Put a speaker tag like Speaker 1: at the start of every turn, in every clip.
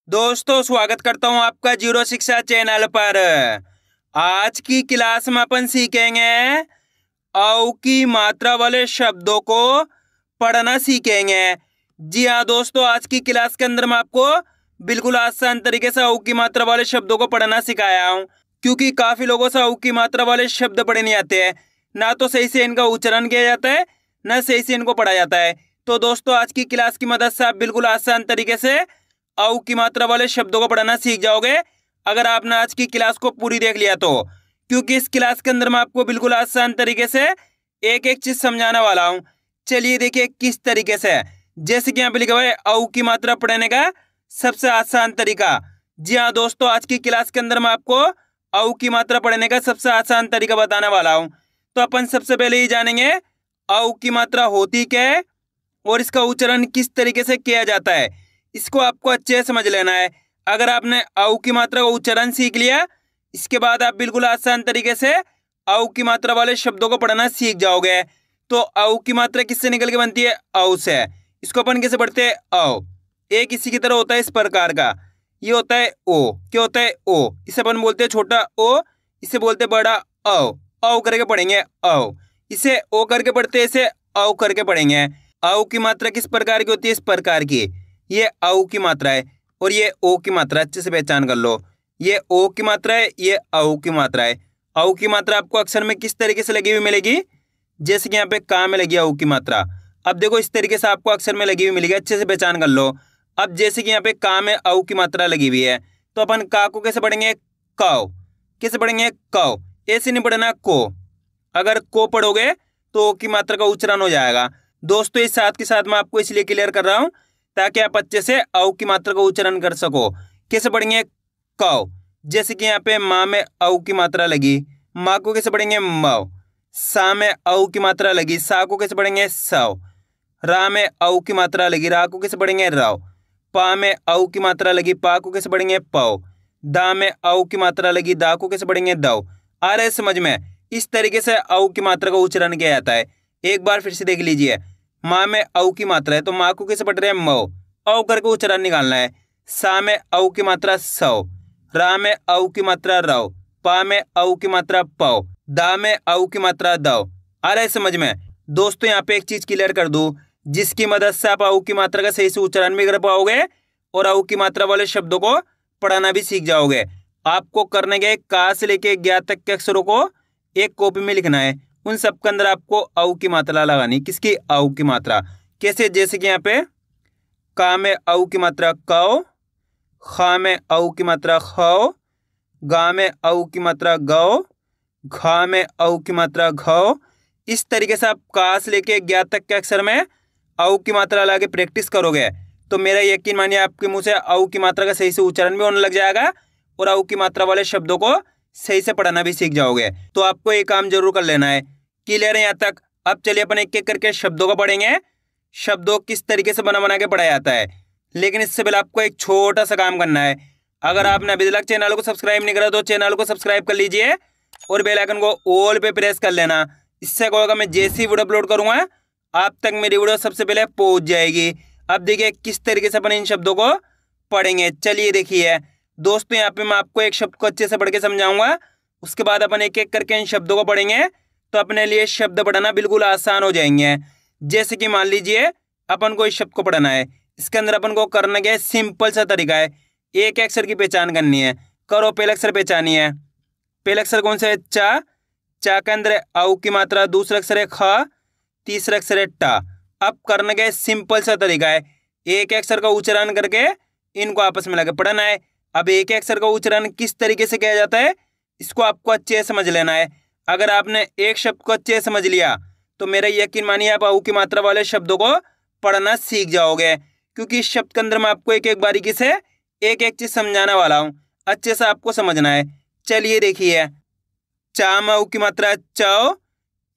Speaker 1: दोस्तों स्वागत करता हूं आपका जीरो शिक्षा चैनल पर। आज की क्लास में अपन सीखेंगे औ की मात्रा वाले शब्दों को पढ़ना सीखेंगे। जी हाँ दोस्तों, आज की क्लास के अंदर मैं आपको बिल्कुल आसान तरीके से औ की मात्रा वाले शब्दों को पढ़ना सिखाया हूं, क्योंकि काफी लोगों से औ की मात्रा वाले शब्द पढ़े नहीं आते हैं। ना तो सही से इनका उच्चारण किया जाता है, ना सही से इनको पढ़ा जाता है। तो दोस्तों आज की क्लास की मदद से आप बिल्कुल आसान तरीके से औ की मात्रा वाले शब्दों को पढ़ना सीख जाओगे, अगर आपने आज की क्लास को पूरी देख लिया तो। क्योंकि इस क्लास के अंदर मैं आपको बिल्कुल आसान तरीके से एक एक चीज समझाने वाला हूं। चलिए देखिए किस तरीके से। जैसे कि यहाँ पे लिखा हुआ है औ की मात्रा पढ़ने का सबसे आसान तरीका। जी हाँ दोस्तों, आज की क्लास के अंदर मैं आपको औ की मात्रा पढ़ने का सबसे आसान तरीका बताने वाला हूँ। तो अपन सबसे पहले ही जानेंगे औ की मात्रा होती क्या है और इसका उच्चारण किस तरीके से किया जाता है। इसको आपको अच्छे से समझ लेना है। अगर आपने औ की मात्रा का उच्चारण सीख लिया, इसके बाद आप बिल्कुल आसान तरीके से औ की मात्रा वाले शब्दों को पढ़ना सीख जाओगे। तो औ की मात्रा किससे निकल के बनती है? औ से। इसको अपन कैसे पढ़ते हैं? औ। एक इसी की तरह होता है इस प्रकार का। ये होता है ओ। क्या होता है? ओ। इसे अपन बोलते हैं छोटा ओ, इसे बोलते हैं बड़ा औ। औ करके पढ़ेंगे औ। इसे ओ करके पढ़ते हैं, इसे औ करके पढ़ेंगे। औ की मात्रा किस प्रकार की होती है? इस प्रकार की। ये औ की मात्रा है और ये ओ की मात्रा। अच्छे से पहचान कर लो, ये ओ की मात्रा है, ये औ की मात्रा है। औ की मात्रा आपको अक्षर में किस तरीके से लगी हुई मिलेगी? जैसे कि यहाँ पे का में लगी औ की मात्रा। अब देखो इस तरीके से आपको अक्षर में लगी हुई मिलेगी, अच्छे से पहचान कर लो। अब जैसे कि यहाँ पे का में औ की मात्रा लगी हुई है, तो अपन का को कैसे पढ़ेंगे? कौ। कैसे पढ़ेंगे? कौ। ऐसे नहीं पढ़ना को। अगर को पढ़ोगे तो ओ की मात्रा का उच्चारण हो जाएगा। दोस्तों इस साथ के साथ मैं आपको इसलिए क्लियर कर रहा हूं ताकि आप अच्छे से औ की मात्रा का उच्चारण कर सको। कैसे पढ़ेंगे? कौ। जैसे कि यहाँ पे माँ में औ की मात्रा लगी, माँ को कैसे पढ़ेंगे? मौ। सा में औ की मात्रा लगी, सा को कैसे पढ़ेंगे? सौ। रा में औ की मात्रा लगी, रा को कैसे पढ़ेंगे? राव। पा में औ की मात्रा लगी, पा को कैसे पढ़ेंगे? पौ। दा में औ की मात्रा लगी, दा को कैसे पढ़ेंगे? दौ। आ रहा है समझ में? इस तरीके से औ की मात्रा का उच्चारण किया जाता है। एक बार फिर से देख लीजिए। माँ में औ की मात्रा है तो माँ को कैसे पढ़ रहे हैं? मौ। औ करके उच्चारण निकालना है। सा में औ की मात्रा सौ। रा में औ की मात्रा रौ। पा में औ की मात्रा पौ। दा में औ की मात्रा दौ। आ रहा है समझ में? दोस्तों यहाँ पे एक चीज क्लियर कर दूं, जिसकी मदद से आप औ की मात्रा का सही से उच्चारण भी कर पाओगे और औ की मात्रा वाले शब्दों को पढ़ना भी सीख जाओगे। आपको करने के का से लेके ज्ञा तक के अक्षरों को एक कॉपी में लिखना है। उन सब के अंदर आपको औ की मात्रा लगानी। किसकी? औ की मात्रा। कैसे? जैसे कि यहाँ पे का में औ की मात्रा कौ, खा में औ की मात्रा खौ, गा में औ की मात्रा गौ, घा में औ की मात्रा घौ। इस तरीके से आप का से लेके ज्ञा तक के अक्षर में औ की मात्रा लगा के प्रैक्टिस करोगे तो मेरा यकीन मानिए आपके मुंह से औ की मात्रा का सही से उच्चारण भी होने लग जाएगा और औ की मात्रा वाले शब्दों को सही से पढ़ना भी सीख जाओगे। तो आपको एक काम जरूर कर लेना है। क्लियर है यहाँ तक? अब चलिए अपन एक एक करके शब्दों को पढ़ेंगे। शब्दों किस तरीके से बना बना के पढ़ा जाता है, लेकिन इससे पहले आपको एक छोटा सा काम करना है। अगर आपने अभी तक चैनल को सब्सक्राइब नहीं करा तो चैनल को सब्सक्राइब कर लीजिए और बेल आइकन को ऑल पे प्रेस कर लेना। इससे क्या होगा, मैं जैसे ही वीडियो अपलोड करूंगा आप तक मेरी वीडियो सबसे पहले पहुंच जाएगी। अब देखिए किस तरीके से अपन इन शब्दों को पढ़ेंगे। चलिए देखिए दोस्तों, यहाँ पे मैं आपको एक शब्द को अच्छे से पढ़ के समझाऊंगा, उसके बाद अपन एक एक करके इन शब्दों को पढ़ेंगे तो अपने लिए शब्द पढ़ना बिल्कुल आसान हो जाएंगे। जैसे कि मान लीजिए अपन को इस शब्द को पढ़ना है, इसके अंदर अपन को करना क्या है? सिंपल सा तरीका है। एक अक्षर की पहचान करनी है। करो, पहला अक्षर पहचानी है। पहला अक्षर कौन सा है? चा। चा के अंदर औ की मात्रा। दूसरा अक्षर है ख, तीसरा अक्षर है टा। अब करने का सिंपल सा तरीका है, एक अक्षर का उच्चारण करके इनको आपस में लगा पढ़ना है। अब एक अक्षर का उच्चारण किस तरीके से किया जाता है इसको आपको अच्छे से समझ लेना है। अगर आपने एक शब्द को अच्छे से समझ लिया तो मेरा यकीन मानिए आप औ की मात्रा वाले शब्दों को पढ़ना सीख जाओगे, क्योंकि इस शब्द के अंदर मैं आपको एक एक बारीकी से एक एक चीज समझाने वाला हूँ। अच्छे से आपको समझना है। चलिए देखिए, चा में औ की मात्रा चौ।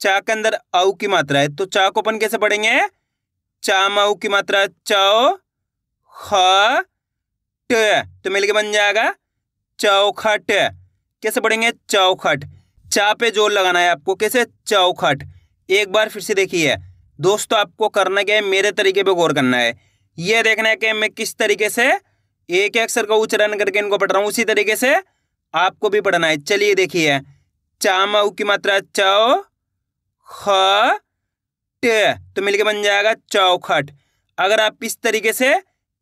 Speaker 1: चा के अंदर औ की मात्रा है तो चा को अपन कैसे पढ़ेंगे? चा में औ की मात्रा चौ ख ट, तो मिलके बन जाएगा चौखट। कैसे पढ़ेंगे? चौखट। चा पे जोर लगाना है आपको। कैसे? चौखट। एक बार फिर से देखिए दोस्तों, आपको करना क्या है? मेरे तरीके पे गौर करना है। यह देखना है कि मैं किस तरीके से एक एक अक्षर का उच्चारण करके इनको पढ़ रहा हूँ, उसी तरीके से आपको भी पढ़ना है। चलिए देखिए, चामऊ की मात्रा चौ ख ट, तो मिलके बन जाएगा चौखट। अगर आप इस तरीके से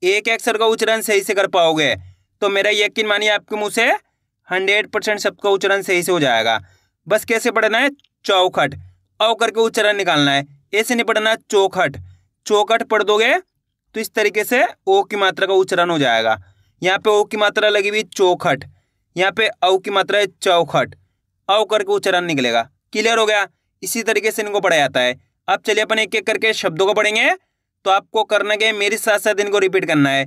Speaker 1: एक अक्षर का उच्चारण सही से कर पाओगे तो मेरा यकीन मानिए आपके मुंह से 100% शब्द का उच्चारण सही से हो जाएगा। बस कैसे पढ़ना है, चौखट, औ करके उच्चारण निकालना है, ऐसे नहीं पढ़ना चौखट। चौखट पढ़ दोगे तो इस तरीके से ओ की मात्रा का उच्चारण हो जाएगा। यहाँ पे ओ की मात्रा लगी हुई चौखट, यहाँ पे औ की मात्रा है चौखट, औ करके उच्चारण निकलेगा। क्लियर हो गया? इसी तरीके से इनको पढ़ा जाता है। अब चलिए अपन एक एक करके शब्दों को पढ़ेंगे। तो आपको करना क्या है, मेरे साथ साथ इनको रिपीट करना है,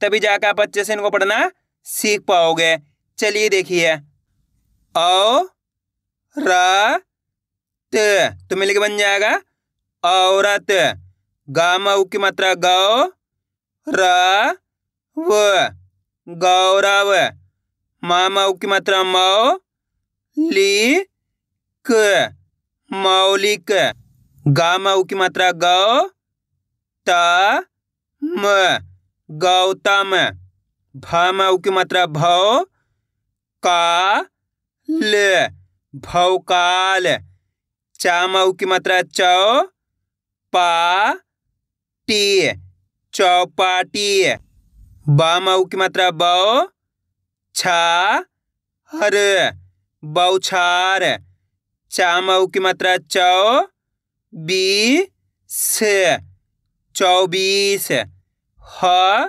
Speaker 1: तभी जाकर आप अच्छे से इनको पढ़ना सीख पाओगे। चलिए देखिए, औ र त, तो मिलके बन जाएगा औरत। गामऊ की मात्रा गौ र व, गौरव। मामऊ की मात्रा मौ ली क, मौलिक। गामऊ की मात्रा गौ त म, गौतम। भमऊ की मात्रा भौ का ल, भौकाल। चामऊ की मात्रा चौ पा टी, चौपाटी। बामऊ की मात्रा बौ छा हर, बौछार। चामऊ की मात्रा चौ बी स, चौबीस। ह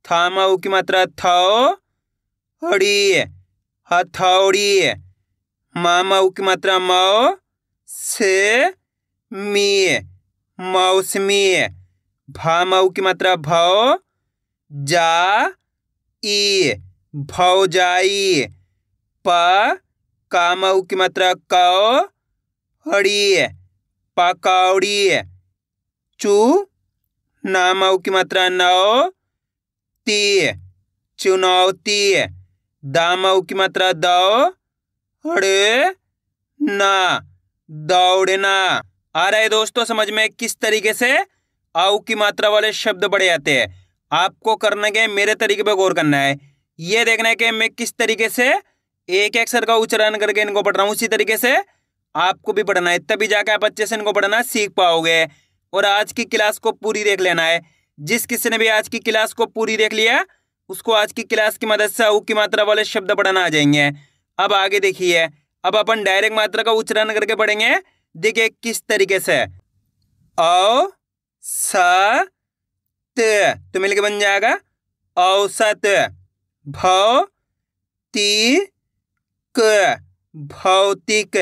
Speaker 1: थामऊ की मात्रा थौ हड़ी, हथौड़ी। मामऊ की मात्रा मौ से मी, मौसमी। भामऊ की मात्रा भौ जा ई, भौजाई। प कामऊ की मात्रा कौ हड़ी, पकौड़ी। चू नामऊ की मात्रा नौ ती, चुनौती। दामऊ की मात्रा दौ हड़े ना, दौड़ना। आ रहा है दोस्तों समझ में किस तरीके से औ की मात्रा वाले शब्द पढ़े जाते हैं? आपको करना के मेरे तरीके पे गौर करना है। ये देखना है कि मैं किस तरीके से एक अक्षर का उच्चारण करके इनको पढ़ रहा हूँ, उसी तरीके से आपको भी पढ़ना है, तभी जाकर आप अच्छे से इनको पढ़ना सीख पाओगे। और आज की क्लास को पूरी देख लेना है। जिस किसी ने भी आज की क्लास को पूरी देख लिया उसको आज की क्लास की मदद से औ की मात्रा वाले शब्द पढ़ना आ जाएंगे। अब आगे देखिए, अब अपन डायरेक्ट मात्रा का उच्चारण करके पढ़ेंगे। देखिए किस तरीके से, औ स त, तो मिलके बन जाएगा औसत। भौ ती क, भौतिक।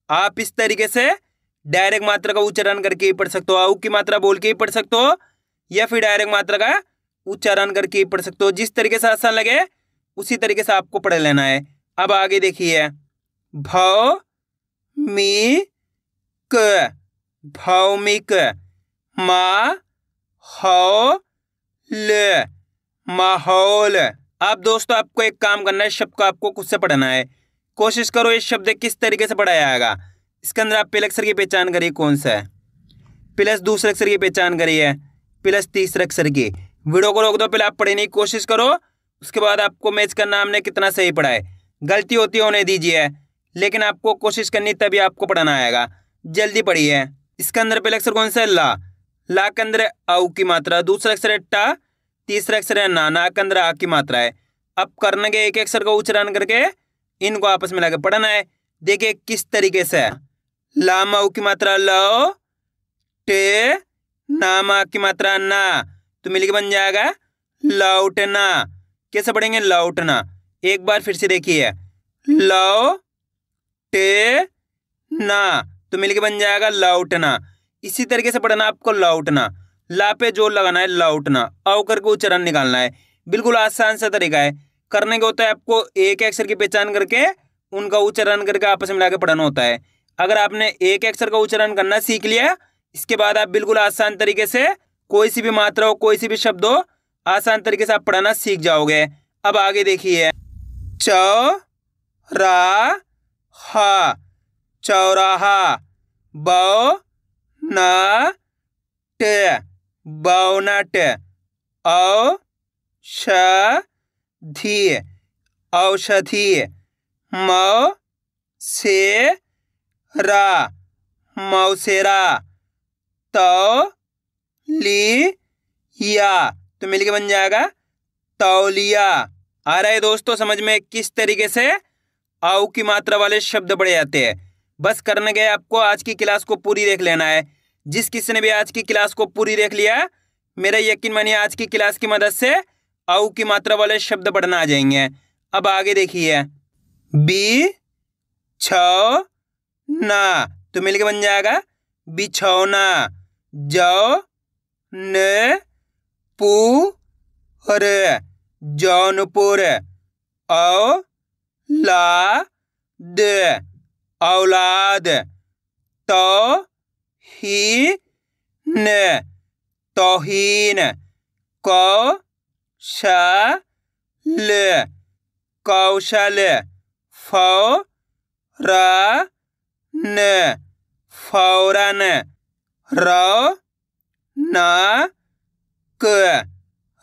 Speaker 1: आप इस तरीके से डायरेक्ट मात्रा का उच्चारण करके ही पढ़ सकते हो, औ की मात्रा बोल के ही पढ़ सकते हो या फिर डायरेक्ट मात्रा का उच्चारण करके ही पढ़ सकते हो। जिस तरीके से आसान लगे उसी तरीके से आपको पढ़ लेना है। अब आगे देखिए, भौ मी क, भौमिक। मा हौ ल, माहौल। अब दोस्तों आपको एक काम करना है, शब्द को आपको खुद से पढ़ना है। कोशिश करो इस शब्द किस तरीके से पढ़ा जाएगा। इसके अंदर आप पहले अक्षर की पहचान करिए कौन सा है, प्लस दूसरे अक्षर की पहचान करिए, प्लस तीसरे अक्षर की। वीडियो को रोक दो, पहले आप पढ़ने की कोशिश करो, उसके बाद आपको मैच करना हमने कितना सही पढ़ा है। गलती होती होने दीजिए, लेकिन आपको कोशिश करनी तभी आपको पढ़ना आएगा। जल्दी पढ़िए। इसके अंदर पहले अक्षर कौन सा है, ला। ला के अंदर औ की मात्रा, दूसरा अक्षर है टा, तीसरा अक्षर है ना, ना के अंदर आ की मात्रा है। अब करने के एक अक्षर का उच्चारण करके इनको आपस में लाकर पढ़ना है। देखिए किस तरीके से, लामा की मात्रा लो, टे नामा की मात्रा ना, तो मिलके बन जाएगा लौटना। कैसे पढ़ेंगे, लौटना। एक बार फिर से देखिए, लो टे ना, तो मिलके बन जाएगा लौटना। इसी तरीके से पढ़ना आपको, लौटना। ला पे जोर लगाना है, लौटना। औ करके उच्चारण निकालना है। बिल्कुल आसान सा तरीका है। करने को होता है आपको एक अक्षर की पहचान करके उनका उच्चारण करके आपस में मिलाकर पढ़ना होता है। अगर आपने एक अक्षर का उच्चारण करना सीख लिया, इसके बाद आप बिल्कुल आसान तरीके से कोई सी भी मात्रा हो, कोई सी भी शब्द हो, आसान तरीके से आप पढ़ना सीख जाओगे। अब आगे देखिए, चौ रा हा, चौराहा। बौ न ट, बौनट। औ धी औषधि। मौसेरा तौलिया। तो मिलके बन जाएगा तौलिया। आ रहा है दोस्तों समझ में किस तरीके से औ की मात्रा वाले शब्द पढ़े जाते हैं। बस करने गए आपको आज की क्लास को पूरी देख लेना है। जिस किसी ने भी आज की क्लास को पूरी देख लिया, मेरा यकीन मानिए आज की क्लास की मदद से औ की मात्रा वाले शब्द पढ़ना आ जाएंगे। अब आगे देखिए, बिछौना। तो मिलके बन जाएगा बिछौना। जौनपुर जौनपुर। औलाद औलाद। तौहीन तौहीन। कौशल कौशल। फौरन फौरन। रौनक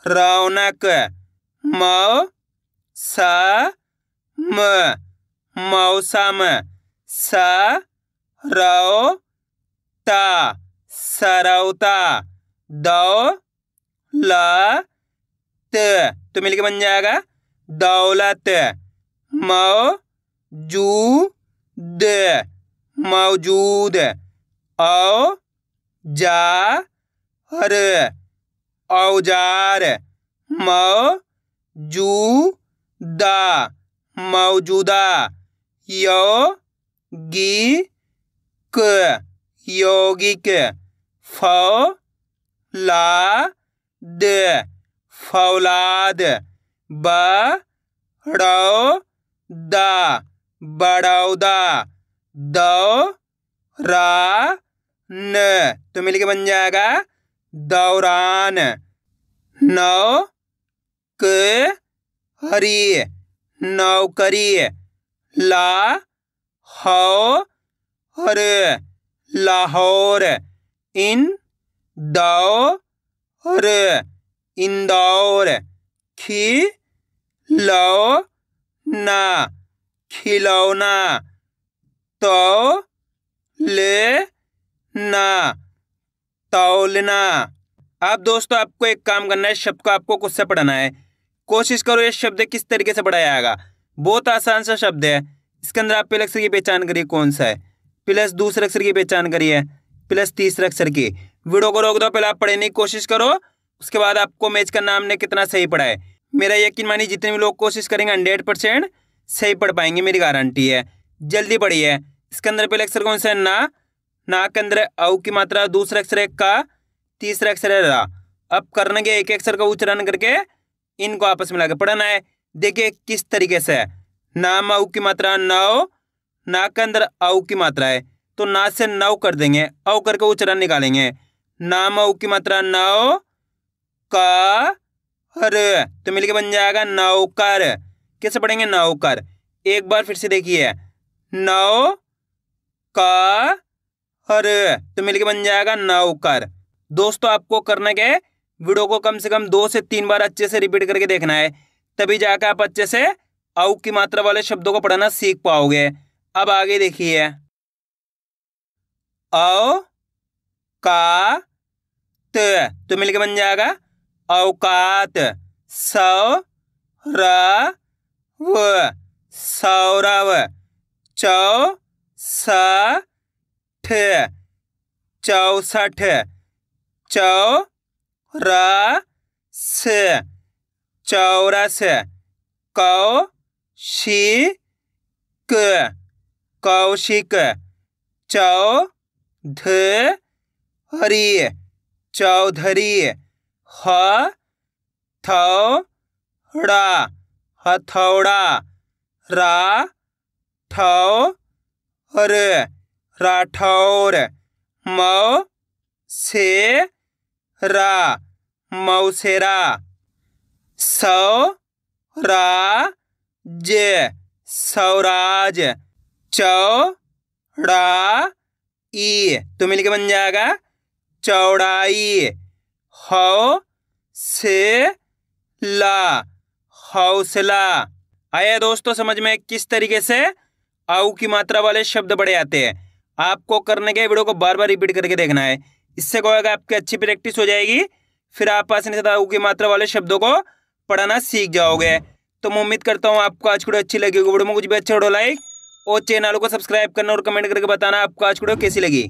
Speaker 1: रौनक। मौसम मौसम। सरौता सरौता। दौलत तो मिलके बन जाएगा दौलत। मौजूद मौजूद। औजार औजार। मौजूदा मौजूदा। यौगिक यौगिक। फौलाद फौलाद। बड़ौदा बड़ौदा। दौरान तो मिलके बन जाएगा दौरान। नौकरी नौकरी। लाहौर लाहौर। इंदौर इंदौर। खिलौना खिलौना। तौलना तौलना। अब दोस्तों आपको एक काम करना है, शब्द को आपको खुद से पढ़ना है। कोशिश करो ये शब्द किस तरीके से पढ़ा जाएगा। बहुत आसान सा शब्द है। इसके अंदर आप पहले अक्षर की पहचान करिए कौन सा है, प्लस दूसरे अक्षर की पहचान करिए, प्लस तीसरे अक्षर की। वीडियो को रोक दो, पहले आप पढ़ने की कोशिश करो, उसके बाद आपको मैच करना हमने कितना सही पढ़ा है। मेरा यकीन मानिए जितने भी लोग कोशिश करेंगे 100% सही पढ़ पाएंगे, मेरी गारंटी है। जल्दी पढ़िए। इसके अंदर पहले अक्षर कौन सा है? ना के अंदर औ की मात्रा, दूसरा अक्षर है का, तीसरा अक्षर है रा। अब करने के एक अक्षर का उच्चारण करके इनको आपस में लाकर पढ़ना है। देखिए किस तरीके से है। नाम औ की मात्रा नौ, ना के अंदर औ की मात्रा है तो ना से नौ कर देंगे, औ करके उच्चारण निकालेंगे। नाम औ की मात्रा नौ का तो मिलके बन जाएगा नौकर। कैसे पढ़ेंगे? नौकर। एक बार फिर से देखिए, नौ का तो मिलके बन जाएगा नौकर। दोस्तों आपको करना क्या है, वीडियो को कम से कम 2 से 3 बार अच्छे से रिपीट करके देखना है, तभी जाकर आप अच्छे से औ की मात्रा वाले शब्दों को पढ़ना सीख पाओगे। अब आगे देखिए, औ का तो मिलके बन जाएगा औकात। सौरव सौरव। चौसठ चौसठ। चौरस चौरस। कौशिक कौशिक। चौधरी चौधरी। हथौड़ा हथौड़ा। राठौर राठौर। मौसेरा मौसेरा। स्वराज स्वराज। चौड़ाई तो मिलके बन जाएगा चौड़ाई। ला, हौसला। आया दोस्तों समझ में किस तरीके से औ की मात्रा वाले शब्द बड़े आते हैं। आपको करने के वीडियो को बार बार रिपीट करके देखना है। इससे क्या होगा, आपकी अच्छी प्रैक्टिस हो जाएगी, फिर आप आसानी से औ की मात्रा वाले शब्दों को पढ़ना सीख जाओगे। तो मैं उम्मीद करता हूँ आपको आज वीडियो अच्छी लगी होगी। वीडियो में कुछ भी अच्छा वीडियो लाइक और चैनल को सब्सक्राइब करना और कमेंट करके बताना आपको आज वीडियो कैसी लगी।